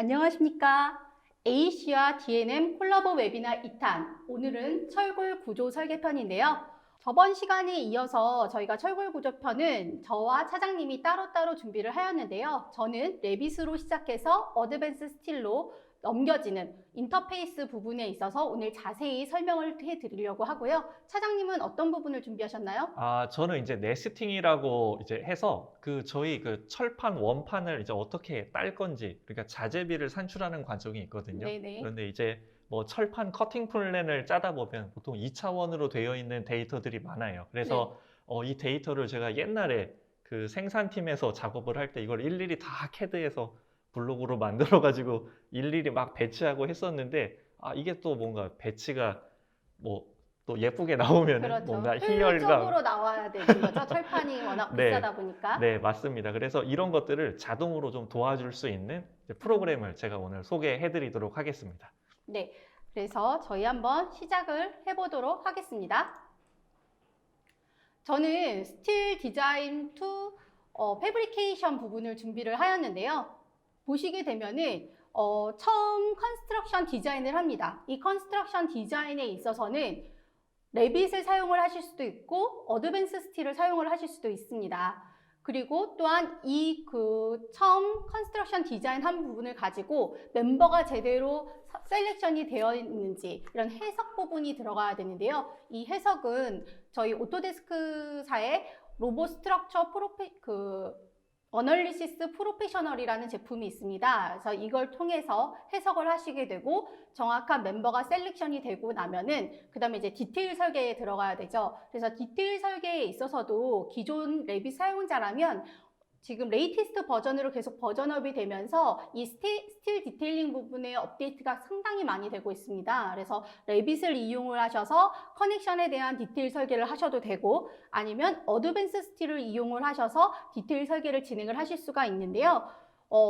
안녕하십니까. AC와 D&M 콜라보 웨비나 2탄, 오늘은 철골 구조 설계편인데요. 저번 시간에 이어서 저희가 철골 구조편은 저와 차장님이 따로따로 준비를 하였는데요. 저는 레빗으로 시작해서 어드밴스 스틸로 넘겨지는 인터페이스 부분에 있어서 오늘 자세히 설명을 해드리려고 하고요. 차장님은 어떤 부분을 준비하셨나요? 저는 이제 네스팅이라고 이제 해서 저희 철판 원판을 이제 어떻게 딸 건지, 그러니까 자재비를 산출하는 과정이 있거든요. 네네. 그런데 이제 뭐 철판 커팅 플랜을 짜다 보면 보통 2차원으로 되어 있는 데이터들이 많아요. 그래서 이 데이터를 제가 옛날에 그 생산팀에서 작업을 할 때 이걸 일일이 다 CAD에서 블록으로 만들어 가지고 일일이 막 배치하고 했었는데, 이게 또 뭔가 배치가 뭐 또 예쁘게 나오면은 그렇죠. 뭔가 효율적으로 희열감. 나와야 되는 거죠. 철판이 워낙 네, 비싸다 보니까. 네, 맞습니다. 그래서 이런 것들을 자동으로 좀 도와줄 수 있는 이제 프로그램을 제가 오늘 소개해 드리도록 하겠습니다. 네, 그래서 저희 한번 시작을 해보도록 하겠습니다. 저는 스틸 디자인 투 패브리케이션 부분을 준비를 하였는데요. 보시게 되면은 처음 컨스트럭션 디자인을 합니다. 이 컨스트럭션 디자인에 있어서는 레빗을 사용을 하실 수도 있고 어드밴스 스틸을 사용을 하실 수도 있습니다. 그리고 또한 이 처음 컨스트럭션 디자인 한 부분을 가지고 멤버가 제대로 셀렉션이 되어 있는지 이런 해석 부분이 들어가야 되는데요. 이 해석은 저희 오토데스크사의 로봇 스트럭처 어널리시스 프로페셔널이라는 제품이 있습니다. 그래서 이걸 통해서 해석을 하시게 되고 정확한 멤버가 셀렉션이 되고 나면은 그 다음에 이제 디테일 설계에 들어가야 되죠. 그래서 디테일 설계에 있어서도 기존 레빗 사용자라면 지금 레이티스트 버전으로 계속 버전업이 되면서 이 스틸 디테일링 부분의 업데이트가 상당히 많이 되고 있습니다. 그래서 레빗을 이용을 하셔서 커넥션에 대한 디테일 설계를 하셔도 되고 아니면 어드밴스 스틸을 이용을 하셔서 디테일 설계를 진행을 하실 수가 있는데요.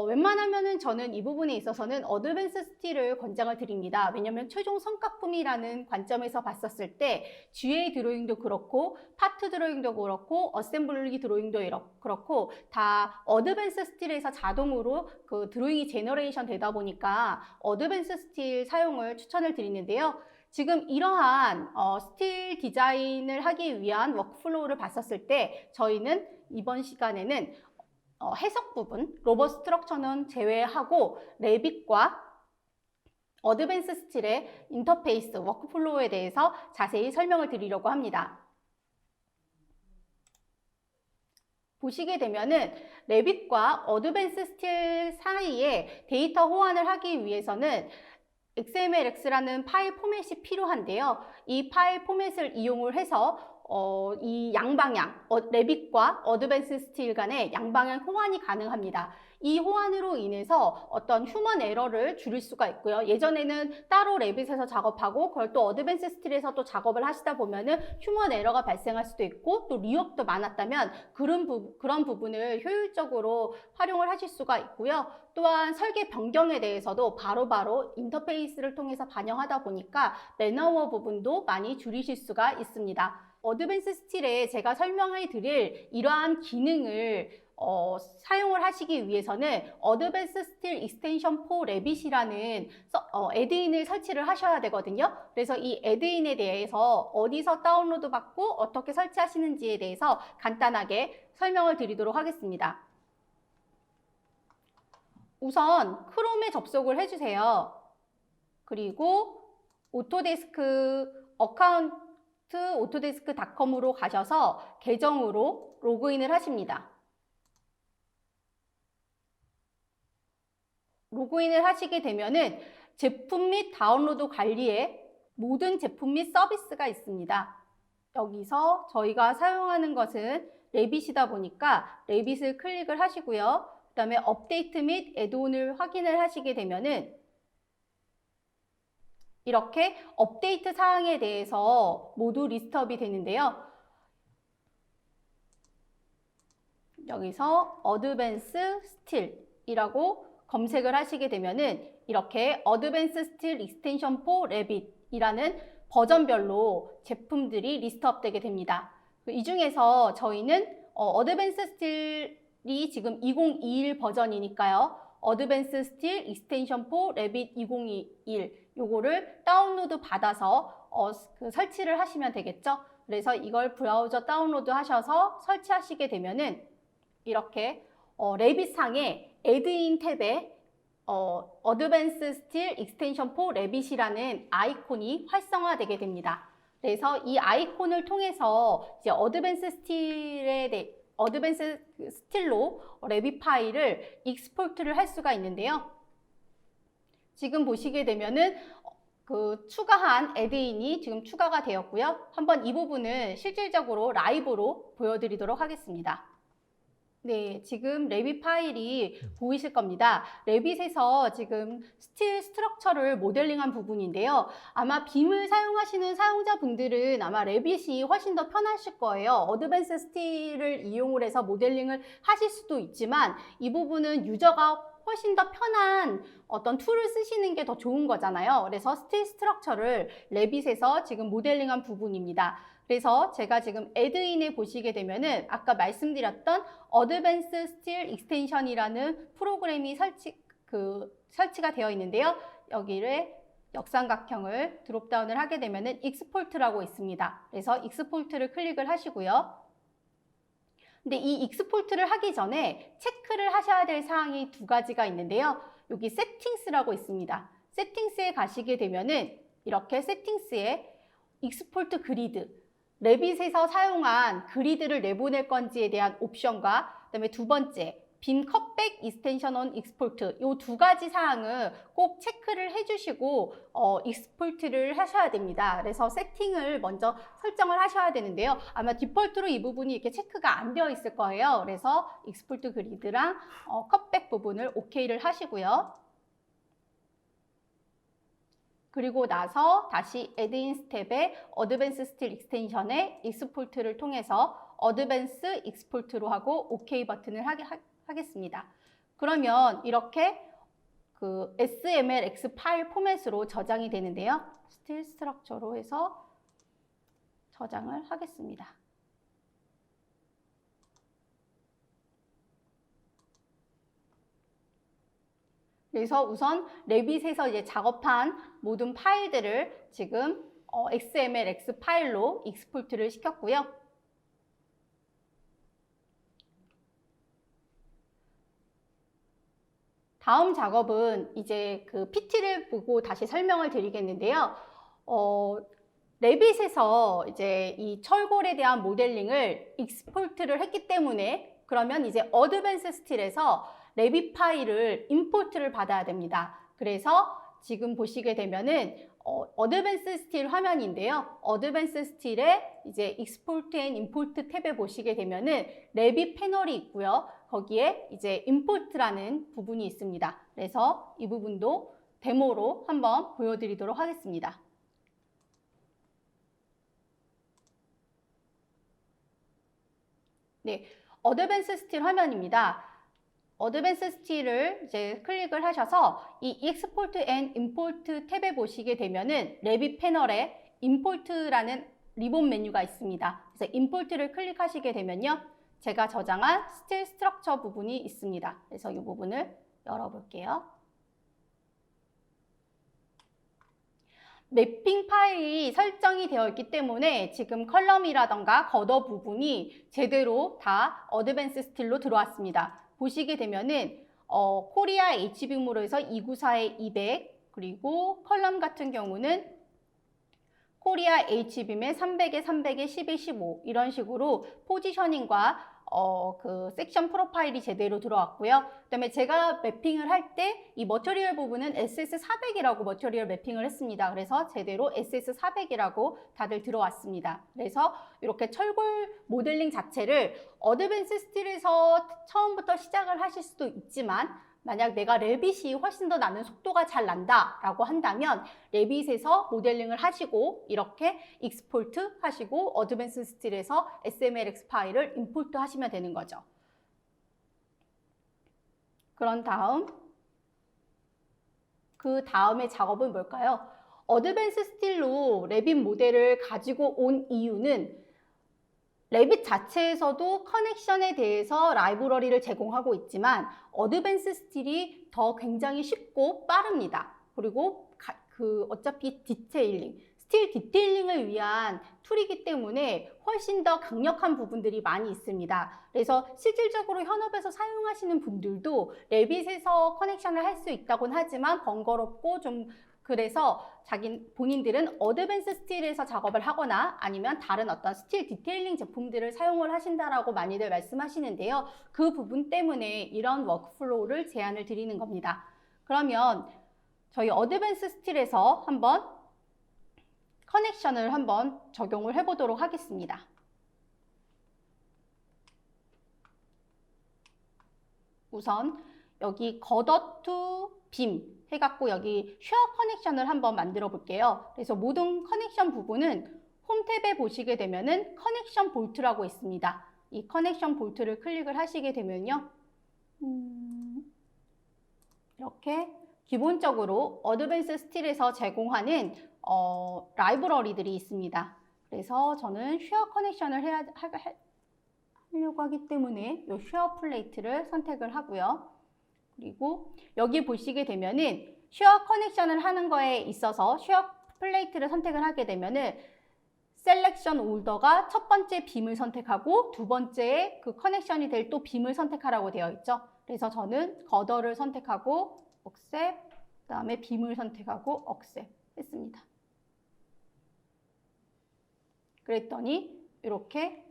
웬만하면은 저는 이 부분에 있어서는 어드밴스 스틸을 권장을 드립니다. 왜냐면 최종 성과품이라는 관점에서 봤었을 때 GA 드로잉도 그렇고 파트 드로잉도 그렇고 어셈블리 드로잉도 그렇고 다 어드밴스 스틸에서 자동으로 그 드로잉이 제너레이션 되다 보니까 어드밴스 스틸 사용을 추천을 드리는데요. 지금 이러한 스틸 디자인을 하기 위한 워크플로우를 봤었을 때 저희는 이번 시간에는 해석 부분, 로봇 스트럭처는 제외하고 레빗과 어드밴스 스틸의 인터페이스, 워크플로우에 대해서 자세히 설명을 드리려고 합니다. 보시게 되면은 레빗과 어드밴스 스틸 사이에 데이터 호환을 하기 위해서는 XMLX라는 파일 포맷이 필요한데요. 이 파일 포맷을 이용을 해서 이 양방향, 레빗과 어드밴스 스틸 간의 양방향 호환이 가능합니다. 이 호환으로 인해서 어떤 휴먼 에러를 줄일 수가 있고요. 예전에는 따로 레빗에서 작업하고 그걸 또 어드밴스 스틸에서 또 작업을 하시다 보면은 휴먼 에러가 발생할 수도 있고 또 리웍도 많았다면 그런 부분을 효율적으로 활용을 하실 수가 있고요. 또한 설계 변경에 대해서도 바로바로 인터페이스를 통해서 반영하다 보니까 매너워 부분도 많이 줄이실 수가 있습니다. 어드밴스 스틸에 제가 설명해 드릴 이러한 기능을 사용을 하시기 위해서는 어드밴스 스틸 익스텐션 포 레빗이라는 애드인을 설치를 하셔야 되거든요. 그래서 이 애드인에 대해서 어디서 다운로드 받고 어떻게 설치하시는지에 대해서 간단하게 설명을 드리도록 하겠습니다. 우선 크롬에 접속을 해주세요. 그리고 오토데스크 어카운트 오토데스크.com으로 가셔서 계정으로 로그인을 하십니다. 로그인을 하시게 되면은 제품 및 다운로드 관리에 모든 제품 및 서비스가 있습니다. 여기서 저희가 사용하는 것은 레빗이다 보니까 레빗을 클릭을 하시고요. 그 다음에 업데이트 및 애드온을 확인을 하시게 되면은 이렇게 업데이트 사항에 대해서 모두 리스트업이 되는데요. 여기서 어드밴스 스틸이라고 검색을 하시게 되면은 이렇게 어드밴스 스틸 익스텐션 포 레빗이라는 버전별로 제품들이 리스트업 되게 됩니다. 이 중에서 저희는 어드밴스 스틸이 지금 2021 버전이니까요. 어드밴스 스틸 익스텐션 포 레빗 2021 요거를 다운로드 받아서 그 설치를 하시면 되겠죠. 그래서 이걸 브라우저 다운로드 하셔서 설치하시게 되면은 이렇게 레빗 상에 애드인 탭에 어드밴스 스틸 익스텐션 포 레빗이라는 아이콘이 활성화되게 됩니다. 그래서 이 아이콘을 통해서 이제 어드밴스 스틸로 레빗 파일을 익스포트를 할 수가 있는데요. 지금 보시게 되면은 그 추가한 애드인이 지금 추가가 되었고요. 한번 이 부분을 실질적으로 라이브로 보여드리도록 하겠습니다. 네, 지금 레빗 파일이 보이실 겁니다. 레빗에서 지금 스틸 스트럭처를 모델링한 부분인데요. 아마 빔을 사용하시는 사용자분들은 아마 레빗이 훨씬 더 편하실 거예요. 어드밴스 스틸을 이용을 해서 모델링을 하실 수도 있지만 이 부분은 유저가 훨씬 더 편한 어떤 툴을 쓰시는 게 더 좋은 거잖아요. 그래서 스틸 스트럭처를 레빗에서 지금 모델링한 부분입니다. 그래서 제가 지금 애드인에 보시게 되면은 아까 말씀드렸던 어드밴스 스틸 익스텐션이라는 프로그램이 설치가 되어 있는데요. 여기를 역삼각형을 드롭다운을 하게 되면은 익스포트라고 있습니다. 그래서 익스포트를 클릭을 하시고요. 근데 이 익스포트를 하기 전에 체크를 하셔야 될 사항이 두 가지가 있는데요. 여기 세팅스라고 있습니다. 세팅스에 가시게 되면은 이렇게 세팅스에 익스포트 그리드, 레빗에서 사용한 그리드를 내보낼 건지에 대한 옵션과 그다음에 두 번째, 빔 컷백 익스텐션 온 익스포트 이 두 가지 사항은 꼭 체크를 해주시고 익스포트를 하셔야 됩니다. 그래서 세팅을 먼저 설정을 하셔야 되는데요. 아마 디폴트로 이 부분이 이렇게 체크가 안 되어 있을 거예요. 그래서 익스포트 그리드랑 컷백 부분을 OK를 하시고요. 그리고 나서 다시 애드인 스텝에 어드밴스 스틸 익스텐션의 익스포트를 통해서 어드밴스 익스포트로 하고 OK 버튼을 하겠습니다. 그러면 이렇게 그 SMLX 파일 포맷으로 저장이 되는데요. 스틸 스트럭처로 해서 저장을 하겠습니다. 그래서 우선 레빗에서 이제 작업한 모든 파일들을 지금 XMLX 파일로 익스포트를 시켰고요. 다음 작업은 이제 그 PT를 보고 다시 설명을 드리겠는데요. 레빗에서 이제 이 철골에 대한 모델링을 익스포트를 했기 때문에 그러면 이제 어드밴스 스틸에서 레빗 파일을 임포트를 받아야 됩니다. 그래서 지금 보시게 되면은 어드밴스 스틸 화면인데요. 어드밴스 스틸에 이제 익스포트 앤 임포트 탭에 보시게 되면은 레빗 패널이 있고요. 거기에 이제 임포트라는 부분이 있습니다. 그래서 이 부분도 데모로 한번 보여드리도록 하겠습니다. 네, 어드밴스 스틸 화면입니다. 어드밴스 스틸을 이제 클릭을 하셔서 이 익스포트 앤 임포트 탭에 보시게 되면은 레빗 패널에 임포트라는 리본 메뉴가 있습니다. 그래서 임포트를 클릭하시게 되면요. 제가 저장한 스틸 스트럭처 부분이 있습니다. 그래서 이 부분을 열어볼게요. 매핑 파일이 설정이 되어 있기 때문에 지금 컬럼이라던가 거더 부분이 제대로 다 어드밴스 스틸로 들어왔습니다. 보시게 되면은 코리아 HBM으로 해서 294에 200 그리고 컬럼 같은 경우는 코리아 HBM에 300에 300에 10에 15 이런 식으로 포지셔닝과 그 섹션 프로파일이 제대로 들어왔고요. 그다음에 제가 매핑을 할 때 이 머터리얼 부분은 SS400이라고 머터리얼 매핑을 했습니다. 그래서 제대로 SS400이라고 다들 들어왔습니다. 그래서 이렇게 철골 모델링 자체를 어드밴스 스틸에서 처음부터 시작을 하실 수도 있지만 만약 내가 레빗이 훨씬 더 나는 속도가 잘 난다라고 한다면 레빗에서 모델링을 하시고 이렇게 익스포트 하시고 어드밴스 스틸에서 SMLX 파일을 임포트 하시면 되는 거죠. 그런 다음 그 다음의 작업은 뭘까요? 어드밴스 스틸로 레빗 모델을 가지고 온 이유는 레빗 자체에서도 커넥션에 대해서 라이브러리를 제공하고 있지만 어드밴스 스틸이 더 굉장히 쉽고 빠릅니다. 그리고 어차피 스틸 디테일링을 위한 툴이기 때문에 훨씬 더 강력한 부분들이 많이 있습니다. 그래서 실질적으로 현업에서 사용하시는 분들도 레빗에서 커넥션을 할 수 있다고는 하지만 번거롭고 좀 그래서 본인들은 어드밴스 스틸에서 작업을 하거나 아니면 다른 어떤 스틸 디테일링 제품들을 사용을 하신다라고 많이들 말씀하시는데요. 그 부분 때문에 이런 워크플로우를 제안을 드리는 겁니다. 그러면 저희 어드밴스 스틸에서 한번 커넥션을 한번 적용을 해보도록 하겠습니다. 우선 여기 겉어 투 빔 해갖고 여기 쉐어 커넥션을 한번 만들어 볼게요. 그래서 모든 커넥션 부분은 홈 탭에 보시게 되면은 커넥션 볼트라고 있습니다. 이 커넥션 볼트를 클릭을 하시게 되면요. 이렇게 기본적으로 어드밴스 스틸에서 제공하는 라이브러리들이 있습니다. 그래서 저는 쉐어 커넥션을 하려고 하기 때문에 이 쉐어 플레이트를 선택을 하고요. 그리고 여기 보시게 되면은 쉐어 커넥션을 하는 거에 있어서 쉐어 플레이트를 선택을 하게 되면은 셀렉션 올더가 첫 번째 빔을 선택하고 두 번째에 그 커넥션이 될 또 빔을 선택하라고 되어 있죠. 그래서 저는 겉어를 선택하고 억셉, 그다음에 빔을 선택하고 억셉 했습니다. 그랬더니 이렇게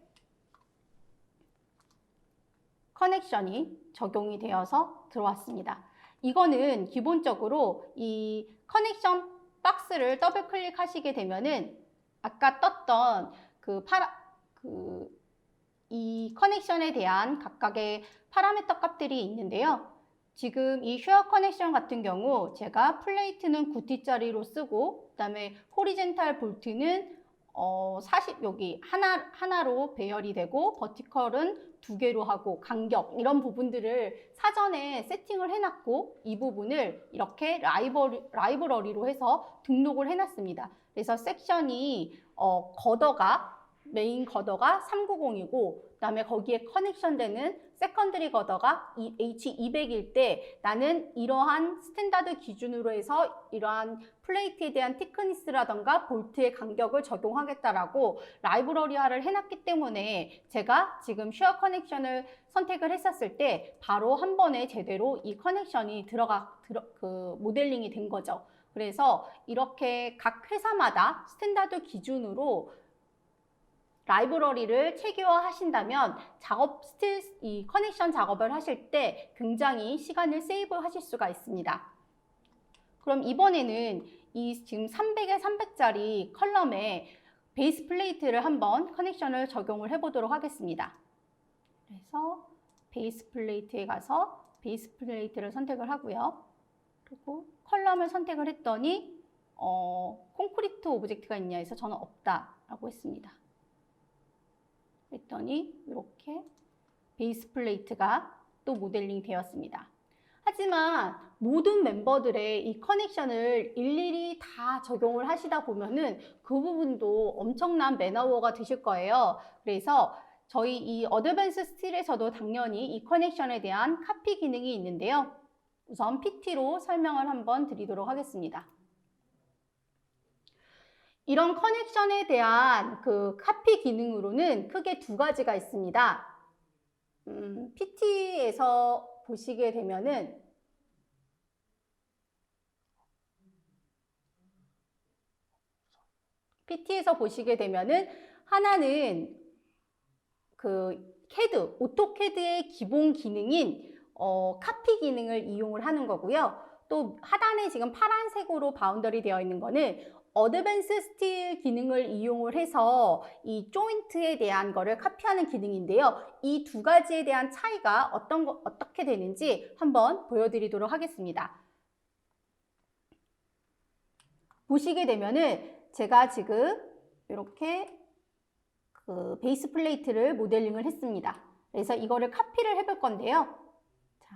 커넥션이 적용이 되어서 들어왔습니다. 이거는 기본적으로 이 커넥션 박스를 더블 클릭하시게 되면은 아까 떴던 이 커넥션에 대한 각각의 파라미터 값들이 있는데요. 지금 이 쉐어 커넥션 같은 경우 제가 플레이트는 9T짜리로 쓰고 그다음에 호리젠탈 볼트는 여기 하나로 배열이 되고 버티컬은 2개로 하고 간격 이런 부분들을 사전에 세팅을 해놨고 이 부분을 이렇게 라이브러리로 해서 등록을 해놨습니다. 그래서 섹션이 메인 겉어가 390이고 그다음에 거기에 커넥션 되는 세컨드리 겉어가 H200일 때 나는 이러한 스탠다드 기준으로 해서 이러한 플레이트에 대한 티크니스라던가 볼트의 간격을 적용하겠다라고 라이브러리화를 해놨기 때문에 제가 지금 쉐어 커넥션을 선택을 했었을 때 바로 한 번에 제대로 이 커넥션이 모델링이 된 거죠. 그래서 이렇게 각 회사마다 스탠다드 기준으로 라이브러리를 체계화 하신다면 이 커넥션 작업을 하실 때 굉장히 시간을 세이브 하실 수가 있습니다. 그럼 이번에는 이 지금 300에 300짜리 컬럼에 베이스 플레이트를 한번 커넥션을 적용을 해보도록 하겠습니다. 그래서 베이스 플레이트에 가서 베이스 플레이트를 선택을 하고요. 그리고 컬럼을 선택을 했더니 콘크리트 오브젝트가 있냐 해서 저는 없다라고 했습니다. 그랬더니 이렇게 베이스 플레이트가 또 모델링 되었습니다. 하지만 모든 멤버들의 이 커넥션을 일일이 다 적용을 하시다 보면은 그 부분도 엄청난 맨아워가 드실 거예요. 그래서 저희 이 어드밴스 스틸에서도 당연히 이 커넥션에 대한 카피 기능이 있는데요. 우선 PT로 설명을 한번 드리도록 하겠습니다. 이런 커넥션에 대한 카피 기능으로는 크게 두 가지가 있습니다. PT에서 보시게 되면은 하나는 오토캐드의 기본 기능인 카피 기능을 이용을 하는 거고요. 또 하단에 지금 파란색으로 바운더리 되어 있는 거는 어드밴스 스틸 기능을 이용을 해서 이 조인트에 대한 거를 카피하는 기능인데요. 이 두 가지에 대한 차이가 어떻게 되는지 한번 보여드리도록 하겠습니다. 보시게 되면은 제가 지금 이렇게 베이스 플레이트를 모델링을 했습니다. 그래서 이거를 카피를 해볼 건데요. 자,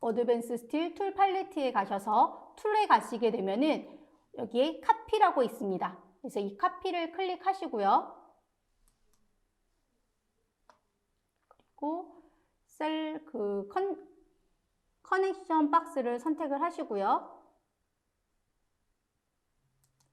어드밴스 스틸 툴 팔레트에 가셔서 툴에 가시게 되면은 여기에 카피라고 있습니다. 그래서 이 카피를 클릭하시고요. 그리고 셀 커넥션 박스를 선택을 하시고요.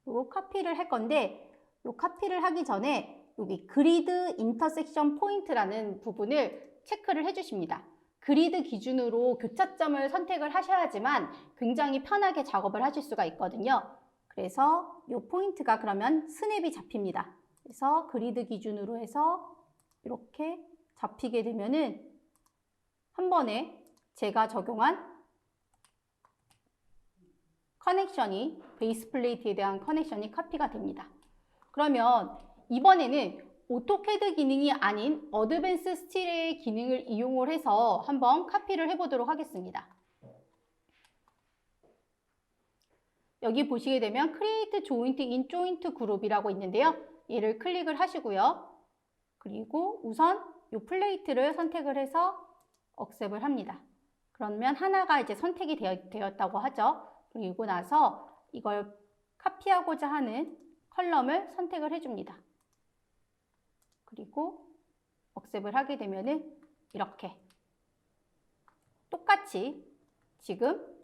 그리고 카피를 할 건데 이 카피를 하기 전에 여기 그리드 인터섹션 포인트라는 부분을 체크를 해주십니다. 그리드 기준으로 교차점을 선택을 하셔야지만 굉장히 편하게 작업을 하실 수가 있거든요. 그래서 이 포인트가 그러면 스냅이 잡힙니다. 그래서 그리드 기준으로 해서 이렇게 잡히게 되면은 한 번에 제가 적용한 커넥션이 베이스 플레이트에 대한 커넥션이 카피가 됩니다. 그러면 이번에는 오토캐드 기능이 아닌 어드밴스 스틸의 기능을 이용을 해서 한번 카피를 해보도록 하겠습니다. 여기 보시게 되면 Create Joint in Joint Group이라고 있는데요. 얘를 클릭을 하시고요. 그리고 우선 이 플레이트를 선택을 해서 억셉을 합니다. 그러면 하나가 이제 선택이 되었다고 하죠. 그리고 나서 이걸 카피하고자 하는 컬럼을 선택을 해줍니다. 그리고 억셉을 하게 되면은 이렇게 똑같이 지금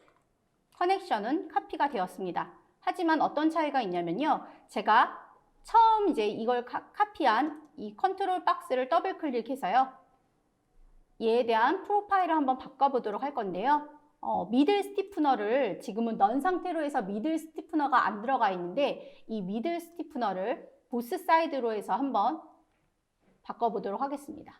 커넥션은 카피가 되었습니다. 하지만 어떤 차이가 있냐면요. 제가 처음 이제 이걸 카피한 이 컨트롤 박스를 더블 클릭해서요. 얘에 대한 프로파일을 한번 바꿔보도록 할 건데요. 미들 스티프너를 지금은 넌 상태로 해서 미들 스티프너가 안 들어가 있는데 이 미들 스티프너를 보스 사이드로 해서 한번 바꿔보도록 하겠습니다.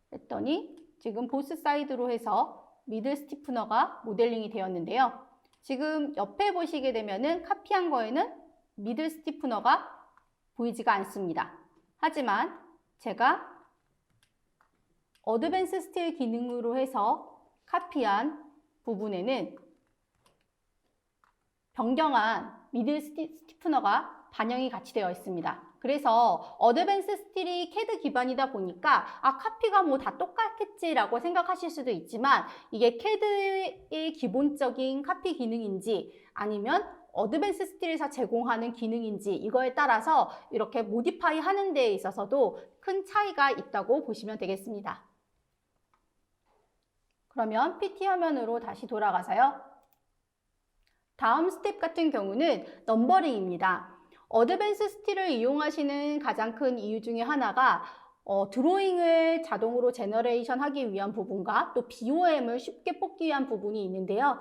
그랬더니 지금 보스 사이드로 해서 미들 스티프너가 모델링이 되었는데요. 지금 옆에 보시게 되면은 카피한 거에는 미들 스티프너가 보이지가 않습니다. 하지만 제가 어드밴스 스틸 기능으로 해서 카피한 부분에는 변경한 미들 스티프너가 반영이 같이 되어 있습니다. 그래서 어드밴스 스틸이 CAD 기반이다 보니까 카피가 뭐 다 똑같겠지라고 생각하실 수도 있지만 이게 CAD의 기본적인 카피 기능인지 아니면 어드밴스 스틸에서 제공하는 기능인지 이거에 따라서 이렇게 모디파이 하는 데 있어서도 큰 차이가 있다고 보시면 되겠습니다. 그러면 PT 화면으로 다시 돌아가서요. 다음 스텝 같은 경우는 넘버링입니다. 어드밴스 스틸을 이용하시는 가장 큰 이유 중에 하나가 드로잉을 자동으로 제너레이션 하기 위한 부분과 또 BOM을 쉽게 뽑기 위한 부분이 있는데요.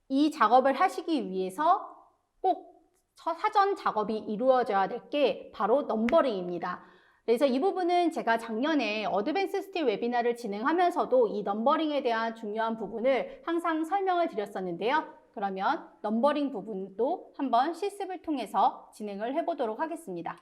이 작업을 하시기 위해서 꼭 사전 작업이 이루어져야 될 게 바로 넘버링입니다. 그래서 이 부분은 제가 작년에 어드밴스 스틸 웨비나를 진행하면서도 이 넘버링에 대한 중요한 부분을 항상 설명을 드렸었는데요. 그러면 넘버링 부분도 한번 실습을 통해서 진행을 해보도록 하겠습니다.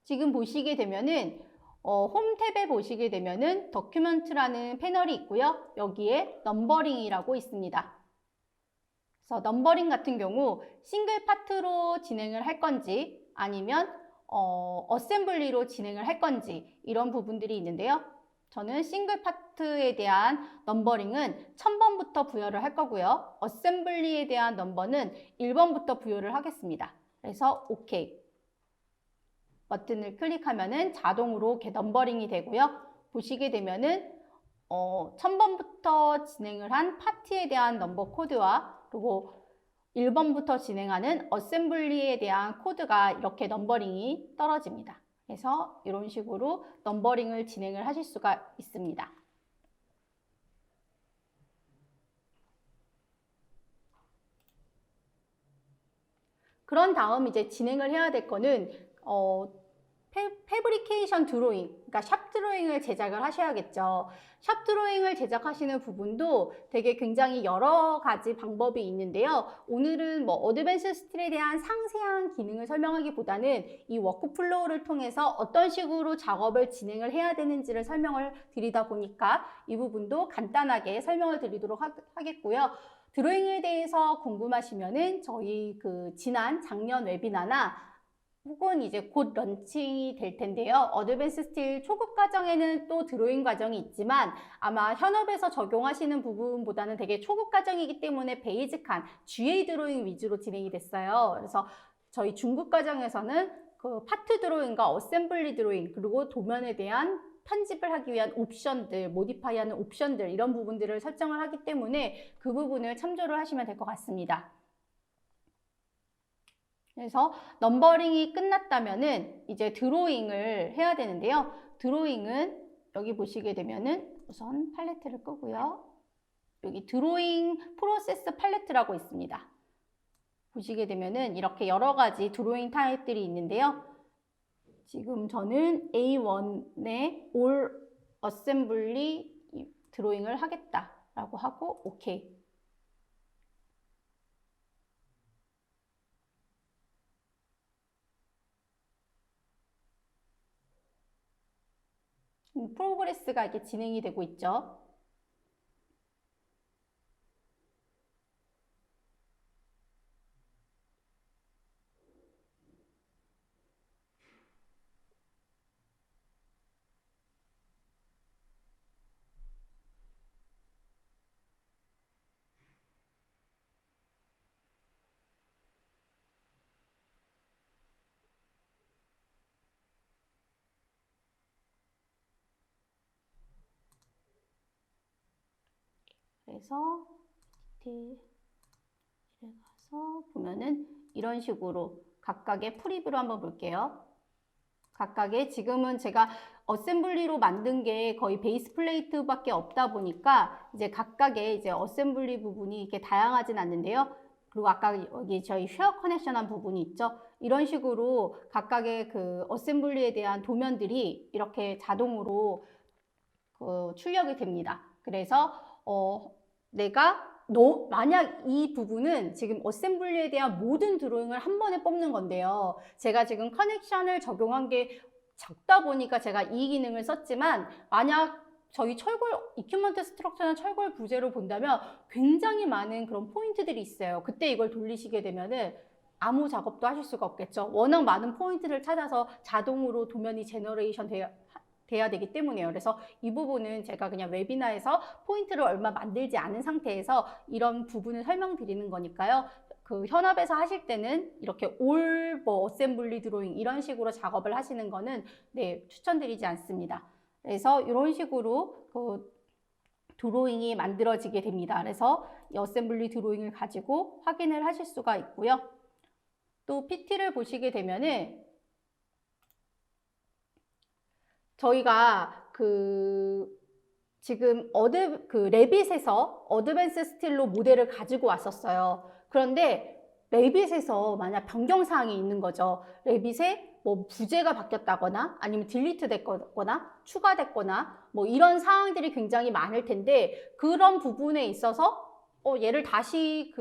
지금 보시게 되면은 홈 탭에 보시게 되면은 더큐먼트라는 패널이 있고요. 여기에 넘버링이라고 있습니다. 그래서 넘버링 같은 경우 싱글 파트로 진행을 할 건지 아니면 어셈블리로 진행을 할 건지 이런 부분들이 있는데요. 저는 싱글 파트에 대한 넘버링은 1000번부터 부여를 할 거고요. 어셈블리에 대한 넘버는 1번부터 부여를 하겠습니다. 그래서 OK 버튼을 클릭하면은 자동으로 이렇게 넘버링이 되고요. 보시게 되면은 1000번부터 진행을 한 파트에 대한 넘버 코드와 그리고 1번부터 진행하는 어셈블리에 대한 코드가 이렇게 넘버링이 떨어집니다. 그래서 이런 식으로 넘버링을 진행을 하실 수가 있습니다. 그런 다음 이제 진행을 해야 될 거는 패브리케이션 드로잉, 그러니까 샵 드로잉을 제작을 하셔야겠죠. 샵 드로잉을 제작하시는 부분도 되게 굉장히 여러 가지 방법이 있는데요. 오늘은 뭐 어드밴스 스틸에 대한 상세한 기능을 설명하기보다는 이 워크플로우를 통해서 어떤 식으로 작업을 진행을 해야 되는지를 설명을 드리다 보니까 이 부분도 간단하게 설명을 드리도록 하겠고요. 드로잉에 대해서 궁금하시면은 저희 지난 작년 웨비나나 혹은 이제 곧 런칭이 될 텐데요. 어드밴스 스틸 초급 과정에는 또 드로잉 과정이 있지만 아마 현업에서 적용하시는 부분보다는 되게 초급 과정이기 때문에 베이직한 GA 드로잉 위주로 진행이 됐어요. 그래서 저희 중급 과정에서는 그 파트 드로잉과 어셈블리 드로잉 그리고 도면에 대한 편집을 하기 위한 옵션들, 모디파이하는 옵션들 이런 부분들을 설정을 하기 때문에 그 부분을 참조를 하시면 될 것 같습니다. 그래서 넘버링이 끝났다면은 이제 드로잉을 해야 되는데요. 드로잉은 여기 보시게 되면은 우선 팔레트를 끄고요. 여기 드로잉 프로세스 팔레트라고 있습니다. 보시게 되면은 이렇게 여러 가지 드로잉 타입들이 있는데요. 지금 저는 A1의 All Assembly 드로잉을 하겠다라고 하고 OK. 프로그레스가 이렇게 진행이 되고 있죠. 그래서 디테일에 가서 보면은 이런 식으로 각각의 프리뷰로 한번 볼게요. 각각의 지금은 제가 어셈블리로 만든 게 거의 베이스 플레이트밖에 없다 보니까 이제 각각의 이제 어셈블리 부분이 이렇게 다양하진 않는데요. 그리고 아까 여기 저희 쉐어 커넥션한 부분이 있죠. 이런 식으로 각각의 그 어셈블리에 대한 도면들이 이렇게 자동으로 출력이 됩니다. 그래서 내가 만약 이 부분은 지금 어셈블리에 대한 모든 드로잉을 한 번에 뽑는 건데요. 제가 지금 커넥션을 적용한 게 적다 보니까 제가 이 기능을 썼지만 만약 저희 철골 이큐먼트 스트럭처나 철골 부재로 본다면 굉장히 많은 그런 포인트들이 있어요. 그때 이걸 돌리시게 되면은 아무 작업도 하실 수가 없겠죠. 워낙 많은 포인트를 찾아서 자동으로 도면이 제너레이션 돼야 되기 때문에요. 그래서 이 부분은 제가 그냥 웨비나에서 포인트를 얼마 만들지 않은 상태에서 이런 부분을 설명드리는 거니까요. 그 현업에서 하실 때는 이렇게 올 어셈블리 드로잉 이런 식으로 작업을 하시는 거는 네, 추천드리지 않습니다. 그래서 이런 식으로 그 드로잉이 만들어지게 됩니다. 그래서 이 어셈블리 드로잉을 가지고 확인을 하실 수가 있고요. 또 PT를 보시게 되면은 저희가 지금 레빗에서 어드밴스 스틸로 모델을 가지고 왔었어요. 그런데 레빗에서 만약 변경사항이 있는 거죠. 레빗에 뭐 부재가 바뀌었다거나 아니면 딜리트 됐거나 추가됐거나 뭐 이런 사항들이 굉장히 많을 텐데 그런 부분에 있어서 얘를 다시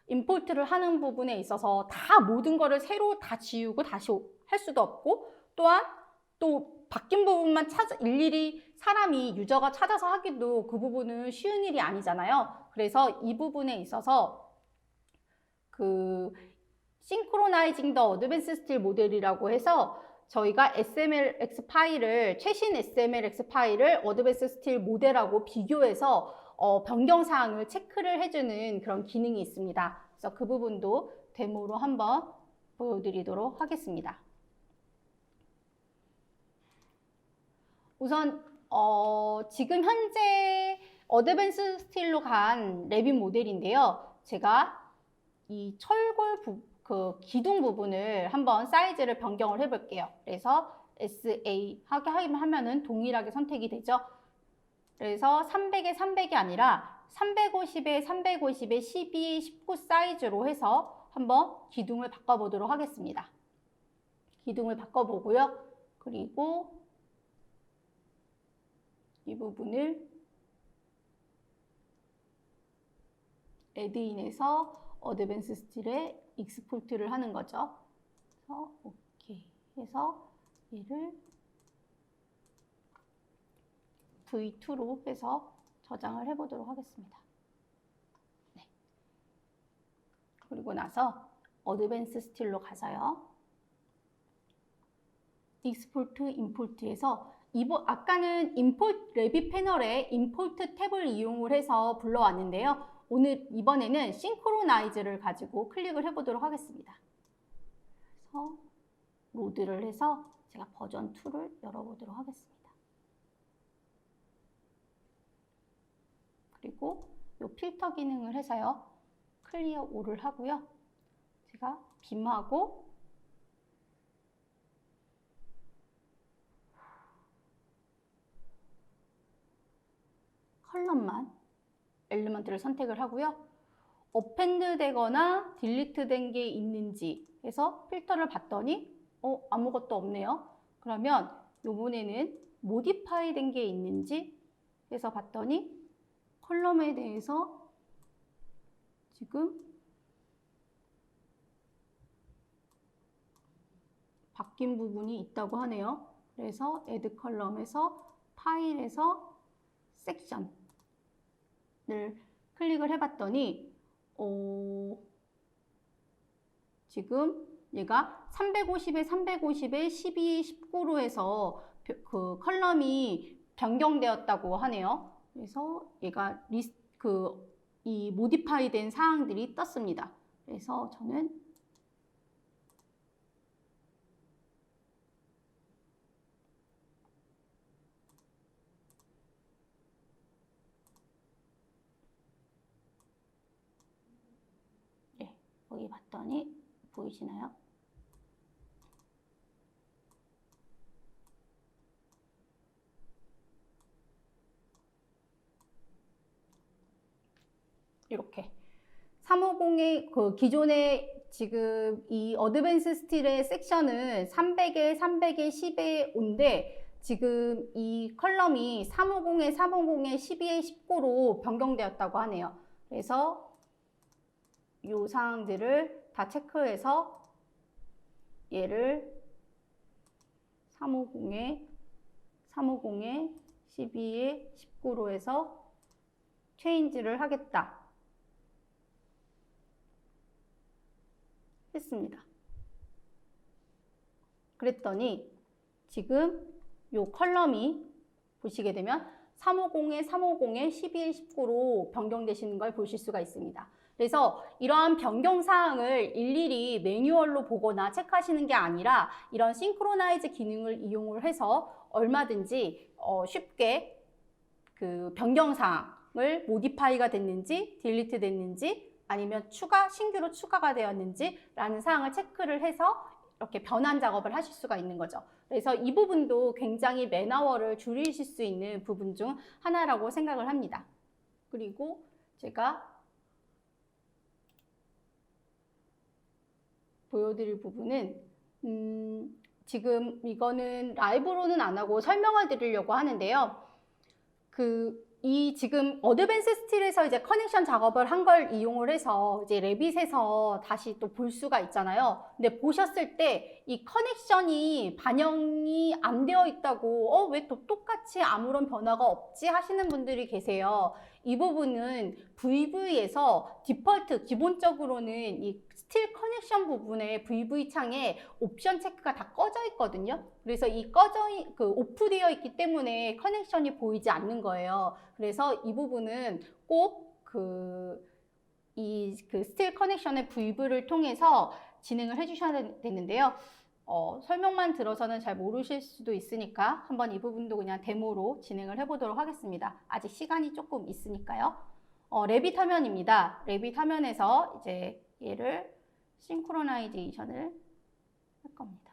임포트를 하는 부분에 있어서 다 모든 거를 새로 다 지우고 다시 할 수도 없고 또한 또 바뀐 부분만 일일이 사람이 유저가 찾아서 하기도 그 부분은 쉬운 일이 아니잖아요. 그래서 이 부분에 있어서 Synchronizing the Advanced Style 모델이라고 해서 저희가 SMLX 파일을 최신 SMLX 파일을 Advanced Style 모델하고 비교해서 변경 사항을 체크를 해주는 그런 기능이 있습니다. 그래서 그 부분도 데모로 한번 보여드리도록 하겠습니다. 우선 지금 현재 어드밴스 스틸로 간 레빗 모델인데요. 제가 이 철골 기둥 부분을 한번 사이즈를 변경을 해볼게요. 그래서 SA 하게 하면은 동일하게 선택이 되죠. 그래서 300에 300이 아니라 350에 350에 12에 19 사이즈로 해서 한번 기둥을 바꿔보도록 하겠습니다. 기둥을 바꿔보고요. 그리고 이 부분을 애드인에서 어드밴스 스틸에 익스포트를 하는 거죠. 그래서 오케이 해서 얘를 V2로 해서 저장을 해보도록 하겠습니다. 네. 그리고 나서 어드밴스 스틸로 가서요. 익스포트, 임포트에서 아까는 레빗 패널에 임포트 탭을 이용을 해서 불러왔는데요. 이번에는 싱크로나이즈를 가지고 클릭을 해보도록 하겠습니다. 그래서 로드를 해서 제가 버전 2를 열어보도록 하겠습니다. 그리고 이 필터 기능을 해서요. 클리어 올을 하고요. 제가 빔하고 컬럼만 엘리먼트를 선택을 하고요. 어펜드 되거나 딜리트 된 게 있는지 해서 필터를 봤더니 아무것도 없네요. 그러면 요번에는 모디파이 된 게 있는지 해서 봤더니 컬럼에 대해서 지금 바뀐 부분이 있다고 하네요. 그래서 애드 컬럼에서 파일에서 섹션을 클릭을 해봤더니 지금 얘가 350에 350에 12에 19로 해서 그 컬럼이 변경되었다고 하네요. 그래서 얘가 이 모디파이 된 사항들이 떴습니다. 그래서 저는 여기 봤더니 보이시나요? 이렇게 350의 그 기존의 지금 이 어드밴스 스틸의 섹션은 300에 300에 10에 5인데 지금 이 컬럼이 350에 350에 12에 19로 변경되었다고 하네요. 그래서 이 사항들을 다 체크해서 얘를 350에 12에 19로 해서 체인지를 하겠다 했습니다. 그랬더니 지금 이 컬럼이 보시게 되면 350에 350에 12에 19로 변경되시는 걸 보실 수가 있습니다. 그래서 이러한 변경 사항을 일일이 매뉴얼로 보거나 체크하시는 게 아니라 이런 싱크로나이즈 기능을 이용을 해서 얼마든지 쉽게 그 변경 사항을 모디파이가 됐는지 딜리트 됐는지 아니면 신규로 추가가 되었는지 라는 사항을 체크를 해서 이렇게 변환 작업을 하실 수가 있는 거죠. 그래서 이 부분도 굉장히 맨아워를 줄이실 수 있는 부분 중 하나라고 생각을 합니다. 그리고 제가 보여드릴 부분은 지금 이거는 라이브로는 안 하고 설명을 드리려고 하는데요. 지금 어드밴스 스틸에서 이제 커넥션 작업을 한 걸 이용을 해서 이제 레빗에서 다시 또 볼 수가 있잖아요. 근데 보셨을 때 이 커넥션이 반영이 안 되어 있다고 왜 또 똑같이 아무런 변화가 없지 하시는 분들이 계세요. 이 부분은 VV에서 디폴트 기본적으로는 이 스틸 커넥션 부분에 VV 창에 옵션 체크가 다 꺼져 있거든요. 그래서 오프되어 있기 때문에 커넥션이 보이지 않는 거예요. 그래서 이 부분은 꼭 스틸 커넥션의 VV를 통해서 진행을 해주셔야 되는데요. 설명만 들어서는 잘 모르실 수도 있으니까 한번 이 부분도 그냥 데모로 진행을 해보도록 하겠습니다. 아직 시간이 조금 있으니까요. 레빗 화면입니다. 레빗 화면에서 이제 얘를 싱크로나이제이션을 할 겁니다.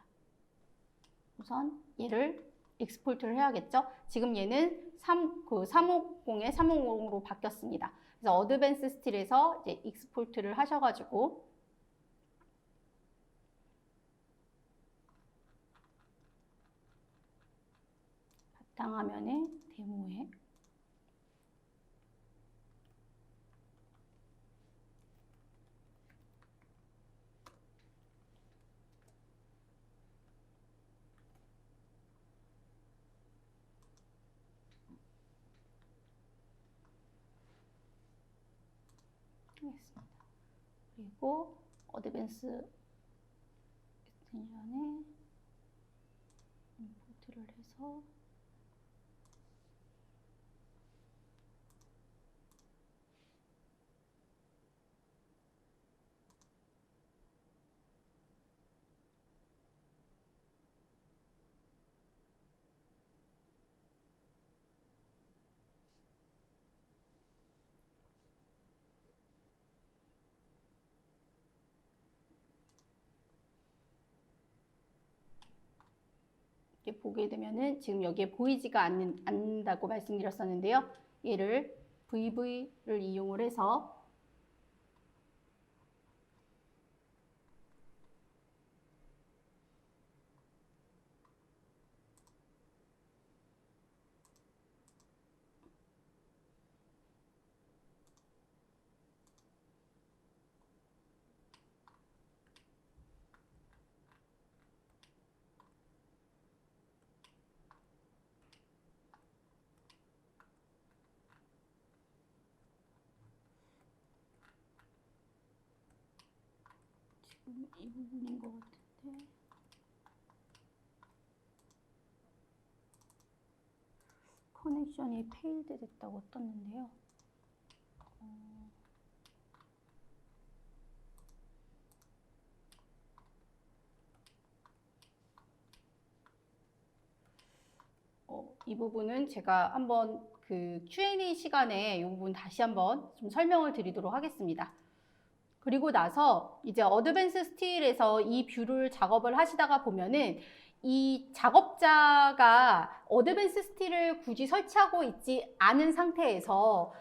우선 얘를 익스포트를 해야겠죠. 지금 얘는 350에 350으로 바뀌었습니다. 그래서 어드밴스 스틸에서 이제 익스포트를 하셔가지고 바탕화면에 데모에 하겠습니다. 그리고 어드밴스 익스텐션에 프로포트를 해서 이렇게 보게 되면은 지금 여기에 보이지가 않는다고 말씀드렸었는데요. 얘를 VV를 이용을 해서 이 부분인 것 같은데 커넥션이 페일드 됐다고 떴는데요. 이 부분은 제가 한번 그 Q&A 시간에 이 부분 다시 한번 좀 설명을 드리도록 하겠습니다. 그리고 나서 이제 어드밴스 스틸에서 이 뷰를 작업을 하시다가 보면은 이 작업자가 어드밴스 스틸을 굳이 설치하고 있지 않은 상태에서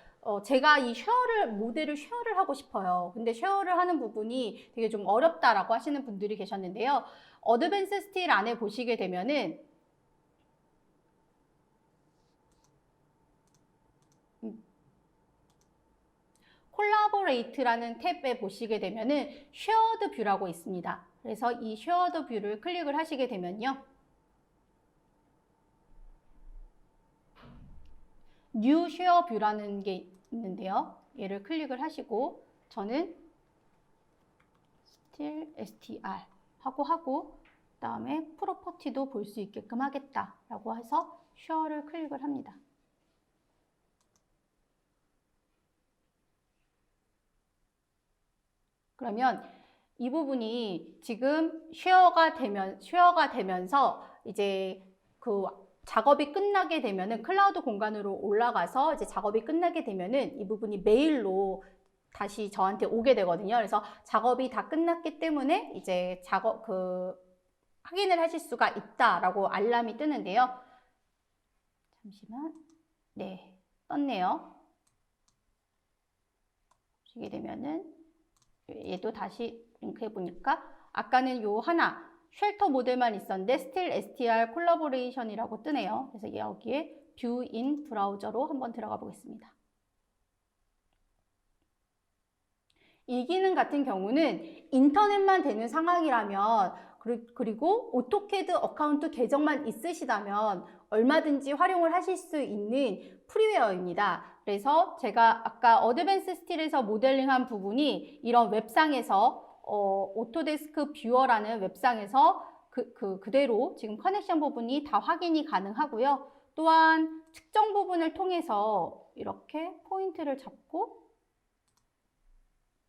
제가 이 모델을 쉐어를 하고 싶어요. 근데 쉐어를 하는 부분이 되게 좀 어렵다라고 하시는 분들이 계셨는데요. 어드밴스 스틸 안에 보시게 되면은 콜라보레이트라는 탭에 보시게 되면은 쉐어드 뷰라고 있습니다. 그래서 이 쉐어드 뷰를 클릭을 하시게 되면요. 뉴 쉐어 뷰라는 게 있는데요. 얘를 클릭을 하시고 저는 still str 하고 그다음에 프로퍼티도 볼 수 있게끔 하겠다라고 해서 쉐어를 클릭을 합니다. 그러면 이 부분이 지금 쉐어가 되면서 이제 그 작업이 끝나게 되면은 클라우드 공간으로 올라가서 이제 작업이 끝나게 되면은 이 부분이 메일로 다시 저한테 오게 되거든요. 그래서 작업이 다 끝났기 때문에 이제 확인을 하실 수가 있다라고 알람이 뜨는데요. 잠시만. 네, 떴네요. 보시게 되면은 얘도 다시 링크해 보니까 아까는 요 하나 쉘터 모델만 있었는데 still str 콜라보레이션이라고 뜨네요. 그래서 여기에 뷰 인 브라우저로 한번 들어가 보겠습니다. 이 기능 같은 경우는 인터넷만 되는 상황이라면 그리고 오토캐드 어카운트 계정만 있으시다면 얼마든지 활용을 하실 수 있는 프리웨어입니다. 그래서 제가 아까 어드밴스 스틸에서 모델링한 부분이 이런 웹상에서 오토데스크 뷰어라는 웹상에서 그대로 지금 커넥션 부분이 다 확인이 가능하고요. 또한 측정 부분을 통해서 이렇게 포인트를 잡고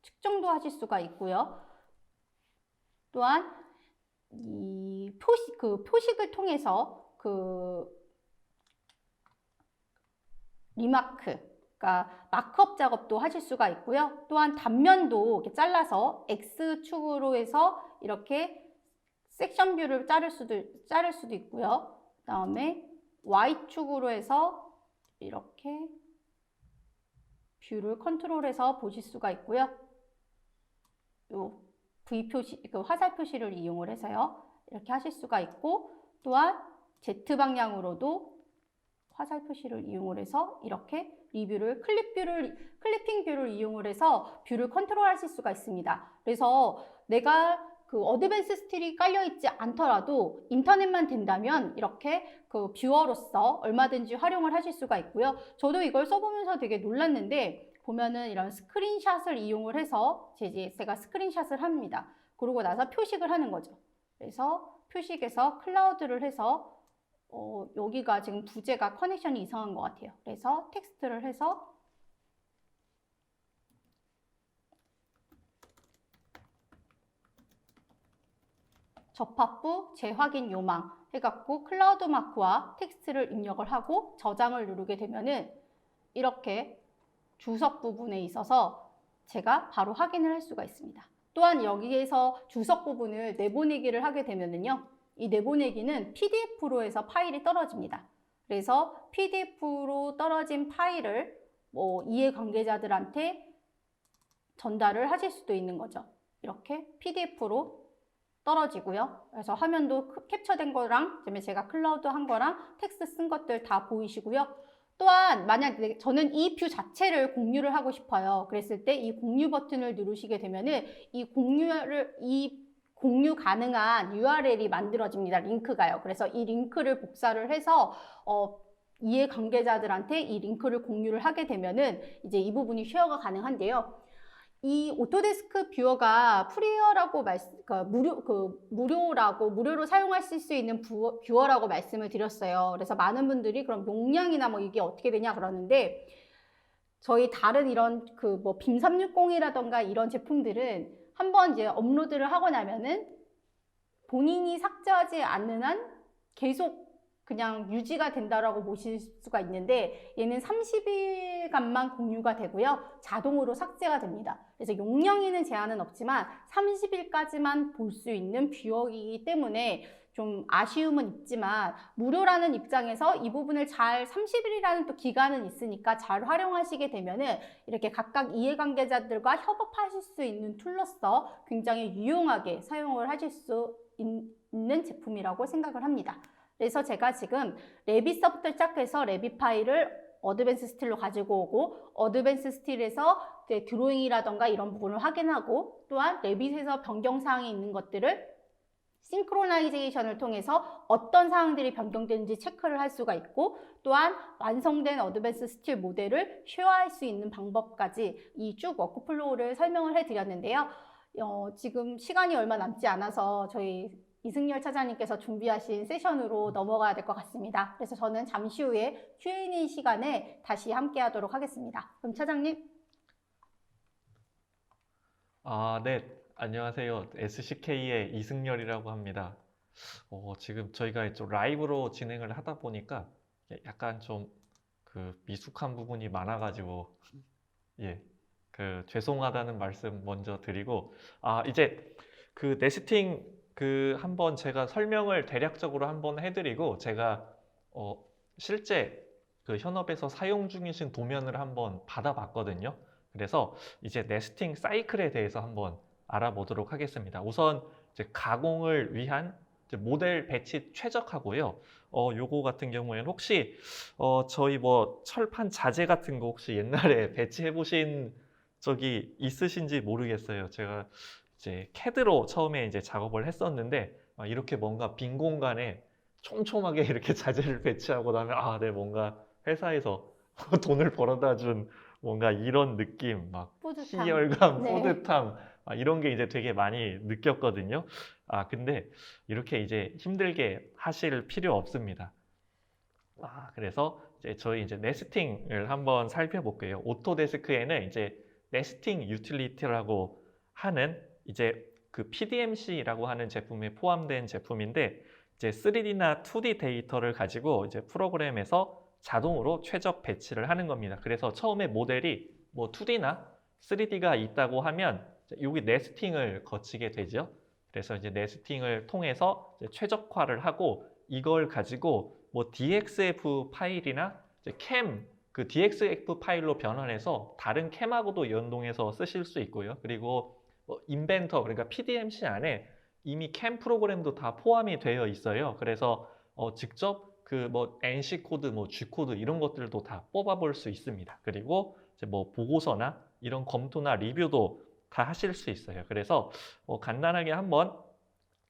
측정도 하실 수가 있고요. 또한 이 표식을 통해서 리마크, 그러니까 마크업 작업도 하실 수가 있고요. 또한 단면도 이렇게 잘라서 X축으로 해서 이렇게 섹션 뷰를 자를 수도 있고요. 그다음에 Y축으로 해서 이렇게 뷰를 컨트롤해서 보실 수가 있고요. 요 V 표시, 화살 표시를 이용을 해서요. 이렇게 하실 수가 있고, 또한 Z 방향으로도 화살 표시를 이용을 해서 이렇게 클리핑 뷰를 이용을 해서 뷰를 컨트롤하실 수가 있습니다. 그래서 내가 어드밴스 스틸이 깔려 있지 않더라도 인터넷만 된다면 이렇게 뷰어로서 얼마든지 활용을 하실 수가 있고요. 저도 이걸 써보면서 되게 놀랐는데 보면은 이런 스크린샷을 이용을 해서 제가 스크린샷을 합니다. 그러고 나서 표식을 하는 거죠. 그래서 표식에서 클라우드를 해서 여기가 지금 부재가 커넥션이 이상한 것 같아요. 그래서 텍스트를 해서 접합부 재확인 요망 해갖고 클라우드 마크와 텍스트를 입력을 하고 저장을 누르게 되면은 이렇게 주석 부분에 있어서 제가 바로 확인을 할 수가 있습니다. 또한 여기에서 주석 부분을 내보내기를 하게 되면은요, 이 내보내기는 PDF로 해서 파일이 떨어집니다. 그래서 PDF로 떨어진 파일을 이해관계자들한테 전달을 하실 수도 있는 거죠. 이렇게 PDF로 떨어지고요. 그래서 화면도 캡처된 거랑 그다음에 제가 클라우드 한 거랑 텍스트 쓴 것들 다 보이시고요. 또한 만약 저는 이 뷰 자체를 공유를 하고 싶어요. 그랬을 때 이 공유 버튼을 누르시게 되면은 이 공유 가능한 URL이 만들어집니다. 링크가요. 그래서 이 링크를 복사를 해서 이해관계자들한테 이 링크를 공유를 하게 되면은 이제 이 부분이 쉐어가 가능한데요. 이 오토데스크 뷰어가 프리어라고 무료로 사용하실 수 있는 뷰어라고 말씀을 드렸어요. 그래서 많은 분들이 그럼 용량이나 뭐 이게 어떻게 되냐 그러는데, 저희 다른 이런 빔 360이라던가 이런 제품들은 한번 이제 업로드를 하고 나면은 본인이 삭제하지 않는 한 계속 그냥 유지가 된다라고 보실 수가 있는데, 얘는 30일간만 공유가 되고요. 자동으로 삭제가 됩니다. 그래서 용량에는 제한은 없지만 30일까지만 볼 수 있는 뷰어이기 때문에 좀 아쉬움은 있지만, 무료라는 입장에서 이 부분을 30일이라는 또 기간은 있으니까 잘 활용하시게 되면은 이렇게 각각 이해관계자들과 협업하실 수 있는 툴로서 굉장히 유용하게 사용을 하실 수 있는 제품이라고 생각을 합니다. 그래서 제가 지금 레빗서부터 시작해서 레빗 파일을 어드밴스 스틸로 가지고 오고, 어드밴스 스틸에서 드로잉이라던가 이런 부분을 확인하고, 또한 레빗에서 변경사항이 있는 것들을 싱크로나이제이션을 통해서 어떤 사항들이 변경되는지 체크를 할 수가 있고, 또한 완성된 어드밴스 스틸 모델을 쉐어할 수 있는 방법까지 이 쭉 워크플로우를 설명을 해드렸는데요. 지금 시간이 얼마 남지 않아서 저희 이승열 차장님께서 준비하신 세션으로 넘어가야 될 것 같습니다. 그래서 저는 잠시 후에 Q&A 시간에 다시 함께 하도록 하겠습니다. 그럼 차장님. 네. 안녕하세요. SCK의 이승열이라고 합니다. 지금 저희가 좀 라이브로 진행을 하다 보니까 약간 좀 미숙한 부분이 많아가지고, 예, 죄송하다는 말씀 먼저 드리고, 이제 네스팅 한번 제가 설명을 대략적으로 한번 해드리고, 제가 실제 현업에서 사용 중이신 도면을 한번 받아봤거든요. 그래서 이제 네스팅 사이클에 대해서 한번 알아보도록 하겠습니다. 우선 이제 가공을 위한 이제 모델 배치 최적화고요. 요거 같은 경우에는 혹시 저희 철판 자재 같은 거 혹시 옛날에 배치해 보신 적이 있으신지 모르겠어요. 제가 이제 CAD로 처음에 이제 작업을 했었는데, 이렇게 뭔가 빈 공간에 촘촘하게 이렇게 자재를 배치하고 나면 네, 뭔가 회사에서 돈을 벌어다 준 뭔가 이런 느낌, 막 뿌듯함. 희열감, 네. 뿌듯함, 이런 게 이제 되게 많이 느꼈거든요. 근데 이렇게 이제 힘들게 하실 필요 없습니다. 그래서 이제 저희 이제 네스팅을 한번 살펴볼게요. 오토데스크에는 이제 네스팅 유틸리티라고 하는 이제 PDMC라고 하는 제품에 포함된 제품인데, 이제 3D나 2D 데이터를 가지고 이제 프로그램에서 자동으로 최적 배치를 하는 겁니다. 그래서 처음에 모델이 2D나 3D가 있다고 하면 여기 네스팅을 거치게 되죠. 그래서 이제 네스팅을 통해서 이제 최적화를 하고, 이걸 가지고 DXF 파일이나 이제 캠, DXF 파일로 변환해서 다른 캠하고도 연동해서 쓰실 수 있고요. 그리고 인벤터, 그러니까 PDMC 안에 이미 캠 프로그램도 다 포함이 되어 있어요. 그래서 직접 NC 코드, G 코드 이런 것들도 다 뽑아볼 수 있습니다. 그리고 이제 보고서나 이런 검토나 리뷰도 다 하실 수 있어요. 그래서 간단하게 한번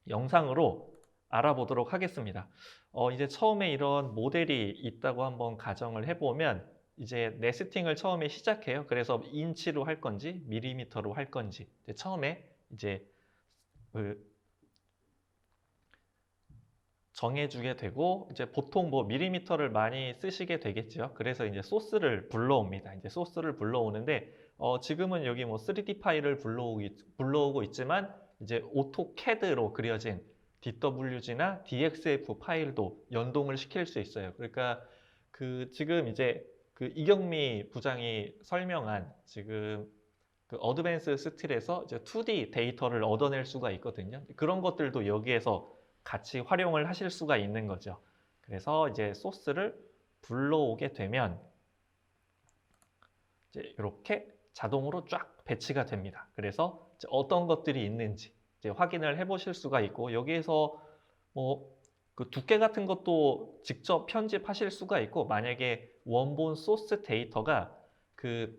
영상으로 알아보도록 하겠습니다. 이제 처음에 이런 모델이 있다고 한번 가정을 해보면, 이제 네스팅을 처음에 시작해요. 그래서 인치로 할 건지 밀리미터로 할 건지, 처음에 이제 정해주게 되고 이제 보통 뭐 밀리미터를 많이 쓰시게 되겠죠. 그래서 이제 소스를 불러옵니다. 이제 소스를 불러오는데 지금은 여기 뭐 3D 파일을 불러오고 있지만 이제 오토캐드로 그려진 DWG나 DXF 파일도 연동을 시킬 수 있어요. 그러니까 그 지금 이제 그 이경미 부장이 설명한 지금 그 어드밴스 스틸에서 이제 2D 데이터를 얻어낼 수가 있거든요. 그런 것들도 여기에서 같이 활용을 하실 수가 있는 거죠. 그래서 이제 소스를 불러오게 되면 이제 이렇게 자동으로 쫙 배치가 됩니다. 그래서 이제 어떤 것들이 있는지 이제 확인을 해보실 수가 있고 여기에서 뭐 그 두께 같은 것도 직접 편집하실 수가 있고 만약에 원본 소스 데이터가 그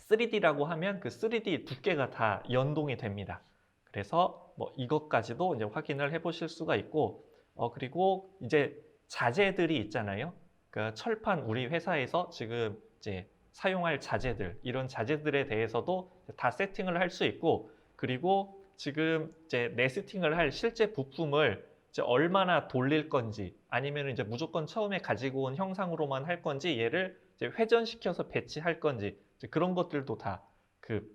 3D라고 하면 그 3D 두께가 다 연동이 됩니다. 그래서 뭐 이것까지도 이제 확인을 해보실 수가 있고 그리고 이제 자재들이 있잖아요. 그러니까 철판 우리 회사에서 지금 이제 사용할 자재들 이런 자재들에 대해서도 다 세팅을 할 수 있고 그리고 지금 이제 네스팅을 할 실제 부품을 이제 얼마나 돌릴 건지 아니면 이제 무조건 처음에 가지고 온 형상으로만 할 건지 얘를 이제 회전시켜서 배치할 건지 그런 것들도 다 그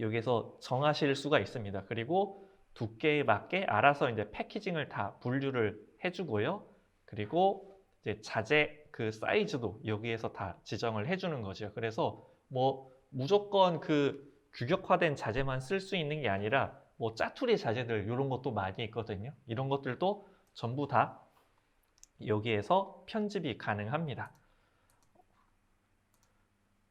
여기서 정하실 수가 있습니다. 그리고 두께에 맞게 알아서 이제 패키징을 다 분류를 해주고요. 그리고 이제 자재 그 사이즈도 여기에서 다 지정을 해주는 거죠. 그래서 뭐 무조건 그 규격화된 자재만 쓸 수 있는 게 아니라 뭐 짜투리 자재들 이런 것도 많이 있거든요. 이런 것들도 전부 다 여기에서 편집이 가능합니다.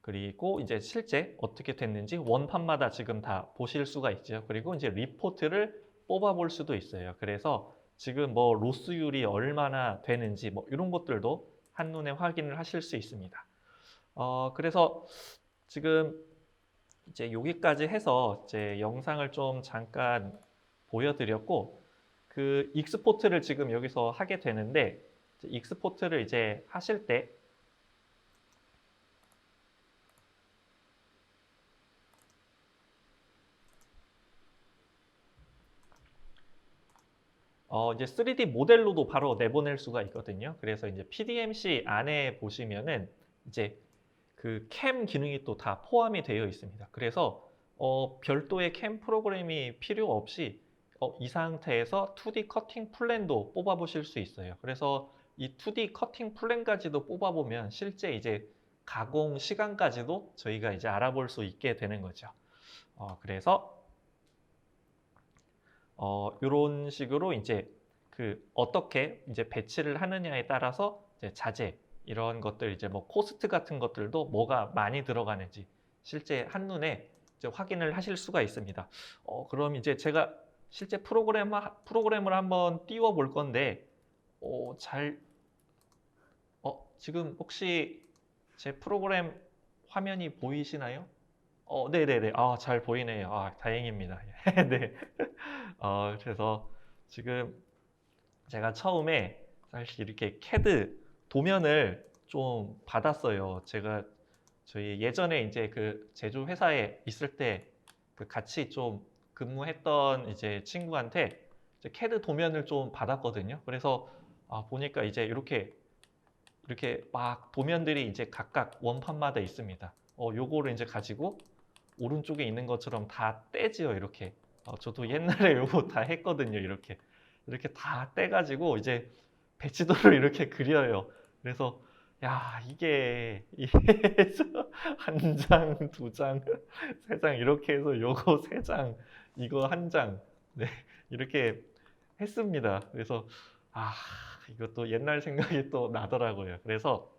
그리고 이제 실제 어떻게 됐는지 원판마다 지금 다 보실 수가 있죠. 그리고 이제 리포트를 뽑아볼 수도 있어요. 그래서 지금 뭐 로스율이 얼마나 되는지 뭐 이런 것들도 한눈에 확인을 하실 수 있습니다. 그래서 지금 이제 여기까지 해서 이제 영상을 좀 잠깐 보여드렸고 그 익스포트를 지금 여기서 하게 되는데 익스포트를 이제 하실 때 이제 3D 모델로도 바로 내보낼 수가 있거든요. 그래서 이제 PDMC 안에 보시면은 이제 그 캠 기능이 또 다 포함이 되어 있습니다. 그래서 별도의 캠 프로그램이 필요 없이 이 상태에서 2D 커팅 플랜도 뽑아보실 수 있어요. 그래서 이 2D 커팅 플랜까지도 뽑아보면 실제 이제 가공 시간까지도 저희가 이제 알아볼 수 있게 되는 거죠. 그래서 이런 식으로 이제 그 어떻게 이제 배치를 하느냐에 따라서 이제 자재 이런 것들 이제 뭐 코스트 같은 것들도 뭐가 많이 들어가는지 실제 한눈에 이제 확인을 하실 수가 있습니다. 그럼 이제 제가 실제 프로그램을 한번 띄워 볼 건데 지금 혹시 제 프로그램 화면이 보이시나요? 네네네. 잘 보이네요. 다행입니다. 네. 그래서 지금 제가 처음에 사실 이렇게 CAD 도면을 좀 받았어요. 제가 저희 예전에 이제 그 제조 회사에 있을 때 그 같이 좀 근무했던 이제 친구한테 이제 CAD 도면을 좀 받았거든요. 그래서 보니까 이제 이렇게 막 도면들이 이제 각각 원판마다 있습니다. 요거를 이제 가지고 오른쪽에 있는 것처럼 다 떼지요, 이렇게. 저도 옛날에 요거 다 했거든요, 이렇게. 이렇게 다 떼가지고 이제 배치도를 이렇게 그려요. 그래서 야, 이게 한 장, 두 장, 세 장 이렇게 해서 요거 세 장, 이거 한 장, 네, 이렇게 했습니다. 그래서 이것도 옛날 생각이 또 나더라고요. 그래서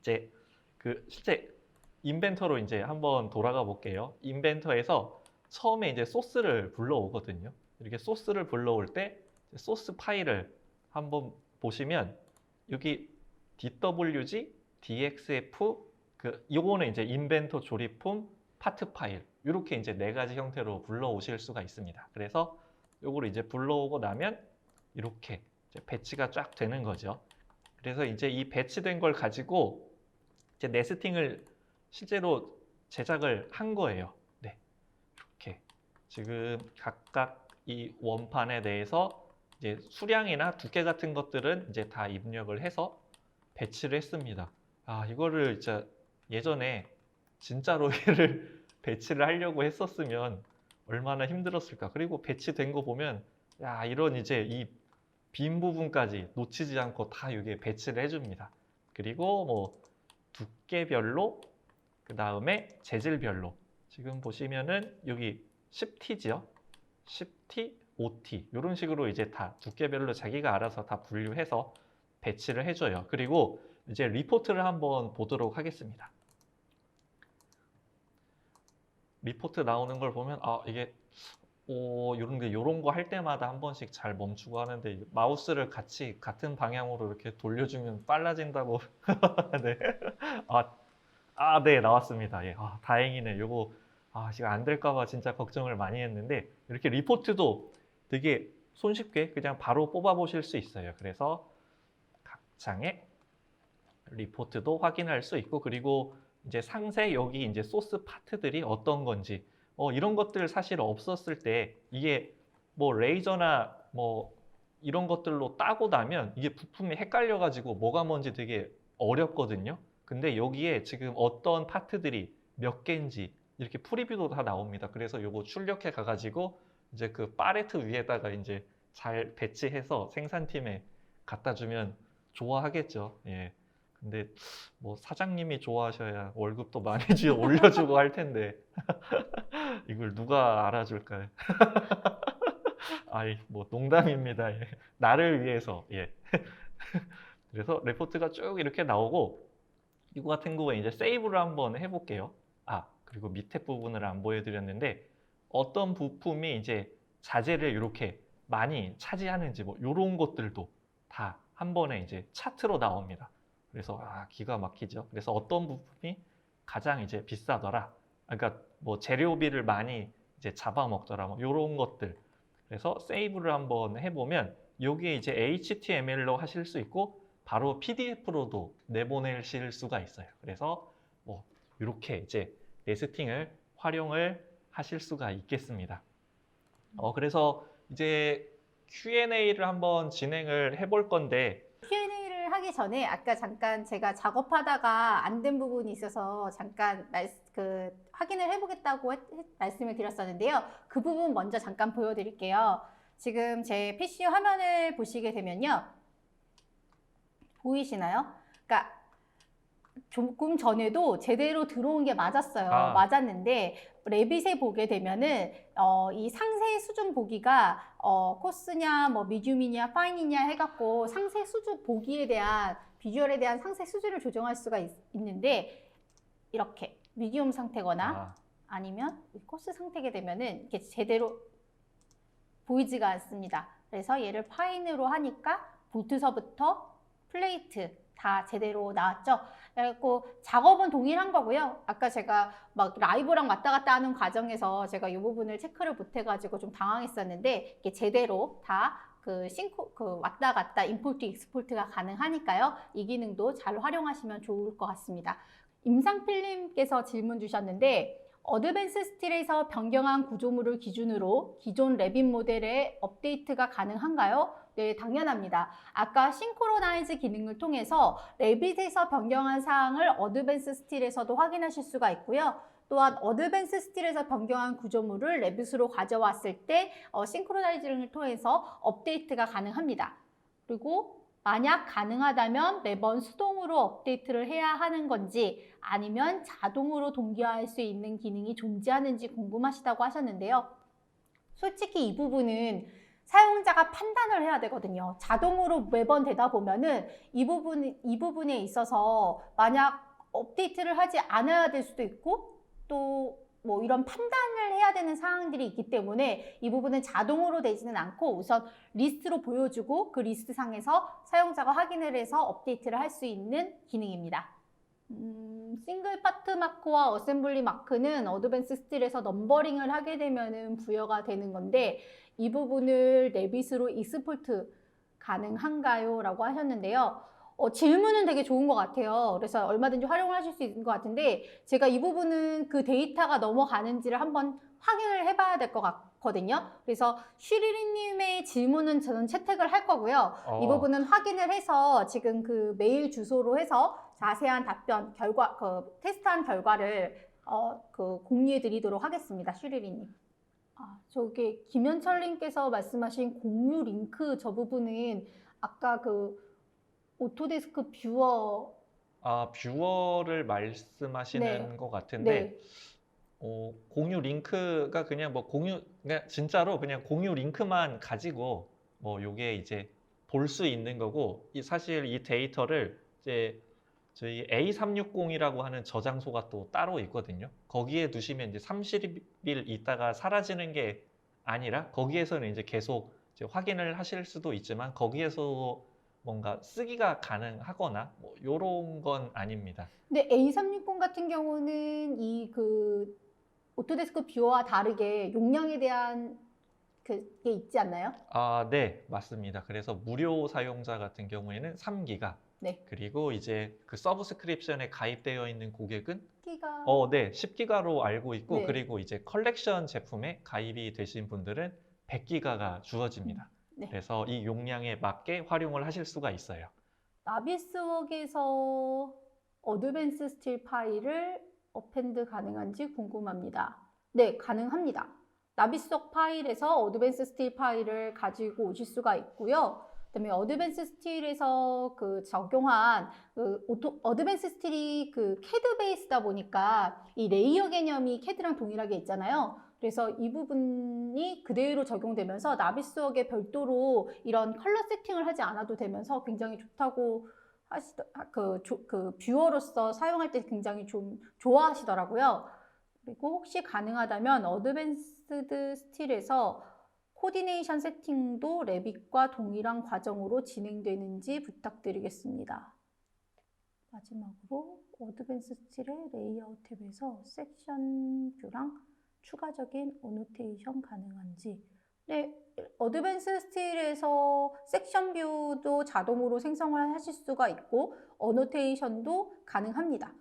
이제 그 실제 인벤터로 이제 한번 돌아가 볼게요. 인벤터에서 처음에 이제 소스를 불러오거든요. 이렇게 소스를 불러올 때 소스 파일을 한번 보시면 여기 DWG, DXF 요거는 이제 인벤터 조립품 파트 파일 이렇게 이제 네 가지 형태로 불러오실 수가 있습니다. 그래서 요거를 이제 불러오고 나면 이렇게 이제 배치가 쫙 되는 거죠. 그래서 이제 이 배치된 걸 가지고 이제 네스팅을 실제로 제작을 한 거예요. 네, 이렇게 지금 각각 이 원판에 대해서 이제 수량이나 두께 같은 것들은 이제 다 입력을 해서 배치를 했습니다. 아, 이거를 진짜 예전에 진짜로 얘를 배치를 하려고 했었으면 얼마나 힘들었을까. 그리고 배치된 거 보면 야, 이런 이제 이 빈 부분까지 놓치지 않고 다 이게 배치를 해줍니다. 그리고 뭐 두께별로, 그 다음에 재질별로. 지금 보시면은 여기 10T죠. 10T, 5T 이런 식으로 이제 다 두께별로 자기가 알아서 다 분류해서 배치를 해줘요. 그리고 이제 리포트를 한번 보도록 하겠습니다. 리포트 나오는 걸 보면 아, 이게 요런 거 할 때마다 한 번씩 잘 멈추고 하는데 마우스를 같은 방향으로 이렇게 돌려주면 빨라진다고. 네. 네, 나왔습니다. 예. 다행이네. 요거 지금 안 될까 봐 진짜 걱정을 많이 했는데 이렇게 리포트도 되게 손쉽게 그냥 바로 뽑아 보실 수 있어요. 그래서 각 장의 리포트도 확인할 수 있고, 그리고 이제 상세 여기 이제 소스 파트들이 어떤 건지 이런 것들 사실 없었을 때 이게 뭐 레이저나 뭐 이런 것들로 따고 나면 이게 부품이 헷갈려 가지고 뭐가 뭔지 되게 어렵거든요. 근데 여기에 지금 어떤 파트들이 몇 개인지 이렇게 프리뷰도 다 나옵니다. 그래서 요거 출력해 가가지고 이제 그 팔레트 위에다가 이제 잘 배치해서 생산팀에 갖다 주면 좋아하겠죠. 예. 근데 뭐 사장님이 좋아하셔야 월급도 많이 올려주고 할 텐데 이걸 누가 알아줄까요? 아이, 뭐 농담입니다. 예. 나를 위해서. 예. 그래서 레포트가 쭉 이렇게 나오고, 이거 같은 경우에 이제 세이브를 한번 해볼게요. 그리고 밑에 부분을 안 보여드렸는데 어떤 부품이 이제 자재를 이렇게 많이 차지하는지 뭐 이런 것들도 다 한 번에 이제 차트로 나옵니다. 그래서 기가 막히죠. 그래서 어떤 부품이 가장 이제 비싸더라. 그러니까 뭐 재료비를 많이 이제 잡아먹더라. 뭐 이런 것들. 그래서 세이브를 한번 해보면 여기에 이제 HTML로 하실 수 있고 바로 PDF로도 내보내실 수가 있어요. 그래서 뭐 이렇게 이제 네스팅을 활용을 하실 수가 있겠습니다. 그래서 이제 Q&A를 한번 진행을 해볼 건데, Q&A를 하기 전에 아까 잠깐 제가 작업하다가 안 된 부분이 있어서 잠깐 확인을 해보겠다고 말씀을 드렸었는데요. 그 부분 먼저 잠깐 보여드릴게요. 지금 제 PC 화면을 보시게 되면요. 보이시나요? 그러니까 조금 전에도 제대로 들어온 게 맞았어요. 맞았는데 레빗에 보게 되면은 이 상세 수준 보기가 코스냐, 뭐 미디움이냐, 파인이냐 해갖고 상세 수준 보기에 대한 비주얼에 대한 상세 수준을 조정할 수가 있는데 이렇게 미디움 상태거나 아니면 코스 상태게 되면은 이게 제대로 보이지가 않습니다. 그래서 얘를 파인으로 하니까 볼트서부터 플레이트 다 제대로 나왔죠. 그래갖고 작업은 동일한 거고요. 아까 제가 막 라이브랑 왔다 갔다 하는 과정에서 제가 이 부분을 체크를 못 해가지고 좀 당황했었는데 이게 제대로 다 왔다 갔다 임포트 익스포트가 가능하니까요. 이 기능도 잘 활용하시면 좋을 것 같습니다. 임상필님께서 질문 주셨는데 어드밴스 스틸에서 변경한 구조물을 기준으로 기존 레빗 모델의 업데이트가 가능한가요? 네, 당연합니다. 아까 싱크로나이즈 기능을 통해서 레빗에서 변경한 사항을 어드밴스 스틸에서도 확인하실 수가 있고요. 또한 어드밴스 스틸에서 변경한 구조물을 레빗으로 가져왔을 때 싱크로나이즈를 통해서 업데이트가 가능합니다. 그리고 만약 가능하다면 매번 수동으로 업데이트를 해야 하는 건지 아니면 자동으로 동기화할 수 있는 기능이 존재하는지 궁금하시다고 하셨는데요. 솔직히 이 부분은 사용자가 판단을 해야 되거든요. 자동으로 매번 되다 보면은 이 부분에 있어서 만약 업데이트를 하지 않아야 될 수도 있고 또 뭐 이런 판단을 해야 되는 사항들이 있기 때문에 이 부분은 자동으로 되지는 않고 우선 리스트로 보여주고 그 리스트 상에서 사용자가 확인을 해서 업데이트를 할 수 있는 기능입니다. 싱글 파트 마크와 어셈블리 마크는 어드밴스 스틸에서 넘버링을 하게 되면은 부여가 되는 건데 이 부분을 레빗으로 익스포트 가능한가요? 라고 하셨는데요. 질문은 되게 좋은 것 같아요. 그래서 얼마든지 활용을 하실 수 있는 것 같은데 제가 이 부분은 그 데이터가 넘어가는지를 한번 확인을 해봐야 될 것 많거든요. 그래서 슈리리님의 질문은 저는 채택을 할 거고요. 이 부분은 확인을 해서 지금 그 메일 주소로 해서 자세한 답변, 결과, 그 테스트한 결과를 그 공유해 드리도록 하겠습니다. 슈리리님. 저기 김현철님께서 말씀하신 공유 링크 저 부분은 아까 그 오토데스크 뷰어 뷰어를 말씀하시는 네. 것 같은데 네. 공유 링크가 그냥 뭐 그냥 진짜로 그냥 공유 링크만 가지고 뭐 요게 이제 볼 수 있는 거고 사실 이 데이터를 이제 저희 A360이라고 하는 저장소가 또 따로 있거든요. 거기에 두시면 이제 30일 있다가 사라지는 게 아니라 거기에서는 이제 계속 이제 확인을 하실 수도 있지만 거기에서 뭔가 쓰기가 가능하거나 뭐 요런 건 아닙니다. 근데 A360 같은 경우는 이 그 오토데스크 뷰어와 다르게 용량에 대한 그게 있지 않나요? 네, 맞습니다. 그래서 무료 사용자 같은 경우에는 3기가 네. 그리고 이제 그 서브스크립션에 가입되어 있는 고객은 기가 네, 10기가로 알고 있고 네. 그리고 이제 컬렉션 제품에 가입이 되신 분들은 100기가가 주어집니다. 네. 그래서 이 용량에 맞게 활용을 하실 수가 있어요. 나비스웍에서 어드밴스 스틸 파일을 어펜드 가능한지 궁금합니다. 네, 가능합니다. 나비스웍 파일에서 어드밴스 스틸 파일을 가지고 오실 수가 있고요. 그다음에 어드밴스 스틸에서 그 적용한 어드밴스 스틸이 그 캐드 베이스다 보니까 이 레이어 개념이 캐드랑 동일하게 있잖아요. 그래서 이 부분이 그대로 적용되면서 나비스웍에 별도로 이런 컬러 세팅을 하지 않아도 되면서 굉장히 좋다고 그 뷰어로서 사용할 때 굉장히 좀 좋아하시더라고요. 그리고 혹시 가능하다면 어드밴스드 스틸에서 코디네이션 세팅도 레빗과 동일한 과정으로 진행되는지 부탁드리겠습니다. 마지막으로 어드밴스 스틸의 레이아웃 탭에서 섹션 뷰랑 추가적인 어노테이션 가능한지. 네, 어드밴스 스틸에서 섹션 뷰도 자동으로 생성을 하실 수가 있고 어노테이션도 가능합니다.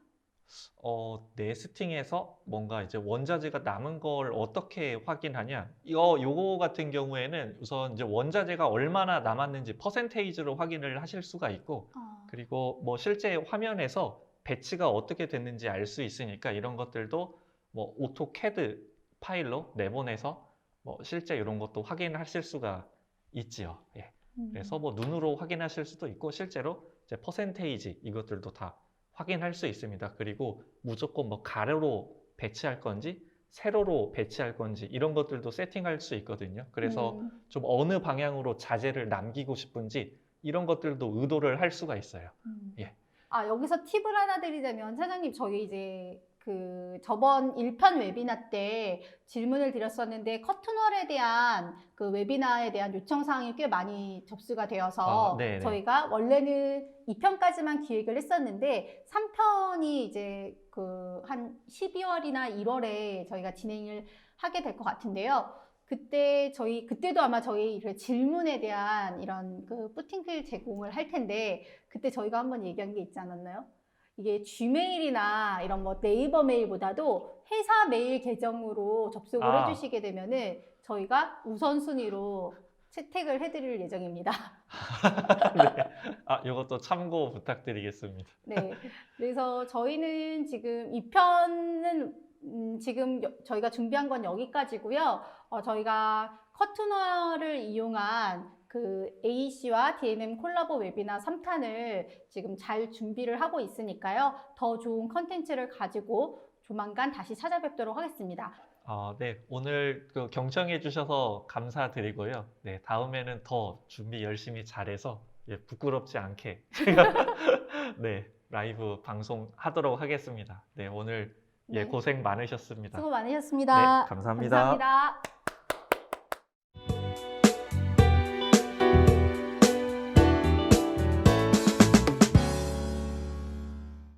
네스팅에서 뭔가 이제 원자재가 남은 걸 어떻게 확인하냐? 요거 같은 경우에는 우선 이제 원자재가 얼마나 남았는지 퍼센테이지로 확인을 하실 수가 있고, 그리고 뭐 실제 화면에서 배치가 어떻게 됐는지 알 수 있으니까 이런 것들도 뭐 오토캐드 파일로 내보내서 뭐 실제 이런 것도 확인하실 수가 있지요. 예. 그래서 뭐 눈으로 확인하실 수도 있고 실제로 이제 퍼센테이지 이것들도 다 확인할 수 있습니다. 그리고 무조건 뭐 가로로 배치할 건지 세로로 배치할 건지 이런 것들도 세팅할 수 있거든요. 그래서 좀 어느 방향으로 자재를 남기고 싶은지 이런 것들도 의도를 할 수가 있어요. 예. 여기서 팁을 하나 드리자면 사장님 저희 이제 그 저번 1편 웨비나 때 질문을 드렸었는데 커튼월에 대한 그 웨비나에 대한 요청 사항이 꽤 많이 접수가 되어서 저희가 원래는 2편까지만 기획을 했었는데 3편이 이제 그 한 12월이나 1월에 저희가 진행을 하게 될 것 같은데요. 그때도 아마 저희 질문에 대한 이런 그 뿌팅글 제공을 할 텐데 그때 저희가 한번 얘기한 게 있지 않았나요? 이게 G메일이나 이런 뭐 네이버 메일보다도 회사 메일 계정으로 접속을 해주시게 되면은 저희가 우선순위로 채택을 해드릴 예정입니다. 네. 이것도 참고 부탁드리겠습니다. 네. 그래서 저희는 지금 2편은 지금 저희가 준비한 건 여기까지고요. 저희가 커튼월을 이용한 그 AEC와 DMM 콜라보 웨비나 3탄을 지금 잘 준비를 하고 있으니까요. 더 좋은 컨텐츠를 가지고 조만간 다시 찾아뵙도록 하겠습니다. 네, 오늘 그 경청해 주셔서 감사드리고요. 네, 다음에는 더 준비 열심히 잘해서 부끄럽지 않게 네, 라이브 방송하도록 하겠습니다. 네, 오늘 고생 많으셨습니다. 수고 많으셨습니다. 네, 감사합니다. 감사합니다.